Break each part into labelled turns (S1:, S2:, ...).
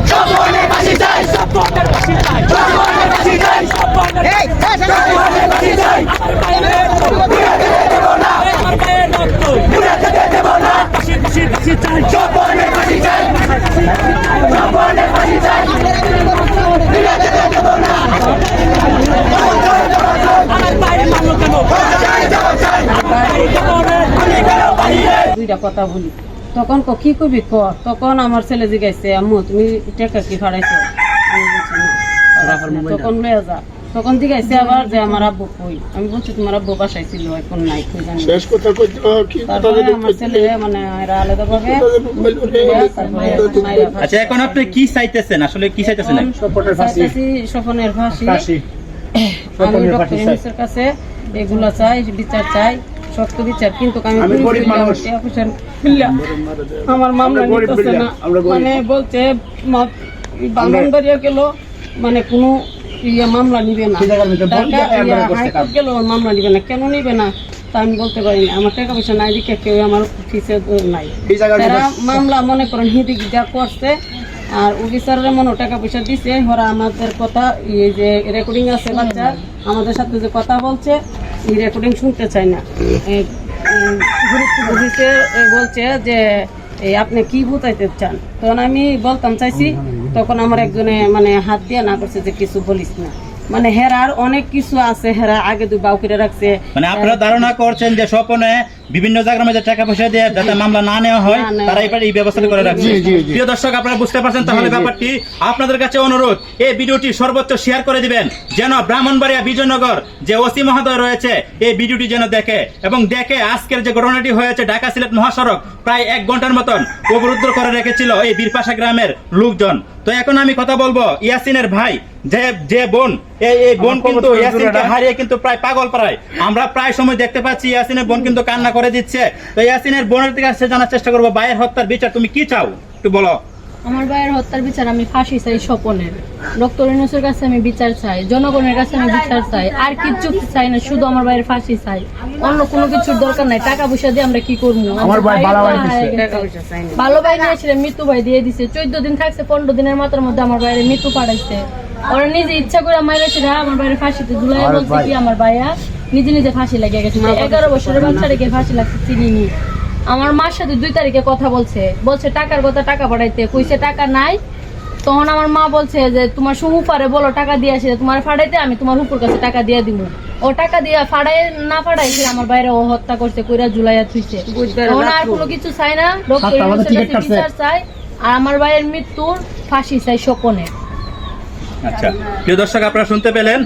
S1: স্বপনের ফাঁসি চাই, স্বপনের ফাঁসি চাই, স্বপনের ফাঁসি চাই, স্বপনের ফাঁসি চাই। আমার ভাইয়ের দেব না, আমার ভাইয়ের রক্ত মুড়ে যেতে দেব না। ফাঁসি ফাঁসি ফাঁসি চাই, স্বপনের ফাঁসি চাই, স্বপনের ফাঁসি চাই, মুড়ে যেতে দেব না। আমার ভাইয়ের মানলো কেন?
S2: দুইটা কথা বলি, তখন কি করবি ক? তখন আমার ছেলে জিজ্ঞাসা, আম্মু তুমি টাকা কি ফাড়াইছো? আমি বলছি না। তখন লয়ে যা, তখন জিজ্ঞাসা আবার যে আমার আব্বু কই? আমি বলছি তোমার আব্বু বাসায় ছিল, এখন নাই, কই জানি। তারপরে আমার ছেলে মানে এরা আলাদা ভাবে।
S3: আচ্ছা, এখন আপনি কি চাইতেছেন? আসলে কি চাইতেছেন?
S2: স্বপনের ফাঁসি। আমি ডক্টর ইউনূসের কাছে এগুলো চাই, বিচার চাই, সত্য বিচার। কিন্তু আমার মামলা নিতেছে না, মানে বলছে ব্রাহ্মণবাড়িয়া গেল, মানে কোনো মামলা নিবে না, হাইকোর্ট গেল মামলা নিবে না। কেন নিবে না তা আমি বলতে পারি না। আমার টাকা পয়সা নাই দিকে কেউ আমার ফিসে নাই। তারা মামলা মনে করেন হিদি যা করছে, আর অফিসারের মনে টাকা পয়সা দিছে। ওরা আমাদের কথা, এই যে রেকর্ডিং আছে বাচ্চা আমাদের সাথে যে কথা বলছে, এই রেকর্ডিং শুনতে চাই না। বুঝিছে, বলছে যে আপনি কি বুঝাইতে চান? তখন আমি বলতাম চাইছি, তখন আমার একজনে মানে হাত দিয়ে না করছে যে কিছু বলিস না। মানে হেরার অনেক কিছু আছে, হেরা আগে দুই বাউ করে রাখছে।
S3: মানে আপনারা ধারণা করছেন যে স্বপনে বিভিন্ন জায়গার মধ্যে টাকা পয়সা দিয়ে যাতে মামলা না নেওয়া হয়, তারা এবার এই ব্যবস্থা করে রাখছে। প্রিয় দর্শক, আপনারা বুঝতে পারছেন তাহলে ব্যাপারটি। আপনাদের কাছে অনুরোধ, এই ভিডিওটি সর্বোচ্চ শেয়ার করে দিবেন, যেন ব্রাহ্মণবাড়িয়া বিজয়নগর যে ওসি মহোদয় রয়েছে এই ভিডিওটি যেন দেখে, এবং দেখে আজকের যে ঘটনাটি হয়েছে ঢাকা সিলেট মহাসড়ক প্রায় 1 ঘন্টার মতন অবরুদ্ধ করে রেখেছিল এই বীরপাশা গ্রামের লোকজন। তো এখন আমি কথা বলবো ইয়াসিনের ভাই, যে বোন, এই বোন কিন্তু ইয়াসিনকে হারিয়ে কিন্তু প্রায় পাগল প্রায়। আমরা প্রায় সময় দেখতে পাচ্ছি ইয়াসিনের বোন কিন্তু কান্না করে দিচ্ছে। তো ইয়াসিনের বোনের কাছে জানার চেষ্টা করবো, ভাইয়ের হত্যার বিচার তুমি কি চাও একটু বলো।
S4: আমার ভাইয়ের হত্যার বিচার আমি ফাঁসি চাই, স্বপনের। ডক্টর ইউনূসের কাছে আমি বিচার চাই, জনগণের কাছে আমি বিচার চাই, আর কিচ্ছু চাই না, শুধু আমার ভাইয়ের ফাঁসি চাই। অন্য কোনো কিছুর দরকার নাই। টাকা পয়সা দিয়ে আমরা কি করবো? ভালো ভাই নিয়েছিলেন, মৃত্যু ভাই দিয়ে দিছে। 14 দিন থাকছে, 15 দিনের মাথার মধ্যে আমার ভাইয়ের মৃত্যু পাঠাইছে। ওরা নিজে ইচ্ছা করে মাইরেছে, আমার ভাইয়ের ফাঁসিতে ঝুলাই। বলছে কি আমার ভাইয়া নিজে নিজে ফাঁসি লাগিয়ে গেছে। 11 বছরের বাচ্চাটাকে ফাঁসি লাগছে, চিনিনি। আমার মার সাথে 2 তারিখে কথা বলছে টাকার কথা, টাকা পাঠাইতে কইছে, টাকা নাই। তখন আমার মা বলছে যে তোমার সুহুপারে বলো টাকা দিয়ে আসে, তোমার ফাড়াইতে আমি তোমার হুপুর কাছে টাকা দিয়ে দিব। ও টাকা দিয়ে ফাড়াই না ফাড়াইছে, আমার বাইরে ও হত্যা করছে, কইরা ঝুলাইয়া থুইছে। তখন আর কোনো কিছু চাই না, ডক্টর ইউনূসের কাছে বিচার চাই, আর আমার ভাইয়ের মৃত্যুর ফাঁসি চাই, স্বপনের।
S3: আচ্ছা, প্রিয় দর্শক, আপনারা শুনতে পেলেন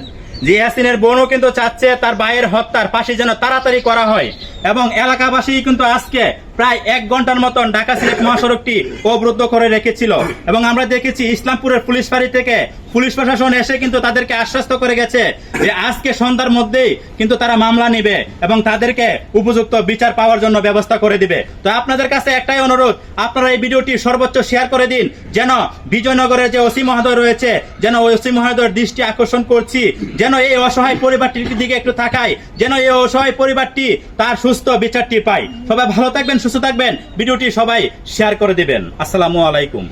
S3: যে ইয়াসিনের বোনও কিন্তু চাচ্ছে তার ভাইয়ের হত্যার ফাঁসি যেন তাড়াতাড়ি করা হয়, এবং এলাকাবাসী কিন্তু আজকে প্রায় 1 ঘন্টার মতন ঢাকা সিলেট মহাসড়কটি অবরুদ্ধ করে রেখেছিল। এবং আমরা দেখেছি ইসলামপুরের পুলিশ ফাঁড়ি থেকে পুলিশ প্রশাসন এসে কিন্তু তাদেরকে আশ্বস্ত করে গেছে যে আজকে সন্ধ্যার মধ্যেই কিন্তু তারা মামলা নিবে এবং তাদেরকে উপযুক্ত বিচার পাওয়ার জন্য ব্যবস্থা করে দিবে। তো আপনাদের কাছে একটাই অনুরোধ, আপনারা এই ভিডিওটি সর্বোচ্চ শেয়ার করে দিন, যেন বিজয়নগরের যে ওসি মহোদয় রয়েছে, যেন ওই ওসি মহোদয়ের দৃষ্টি আকর্ষণ করছি, যেন এই অসহায় পরিবারটির দিকে একটু তাকায়, যেন এই অসহায় পরিবারটি তার সুস্থ বিচারটি পায়। সবাই ভালো থাকবেন, সুস্থ থাকবেন, ভিডিওটি সবাই শেয়ার করে দিবেন। আসসালামু আলাইকুম।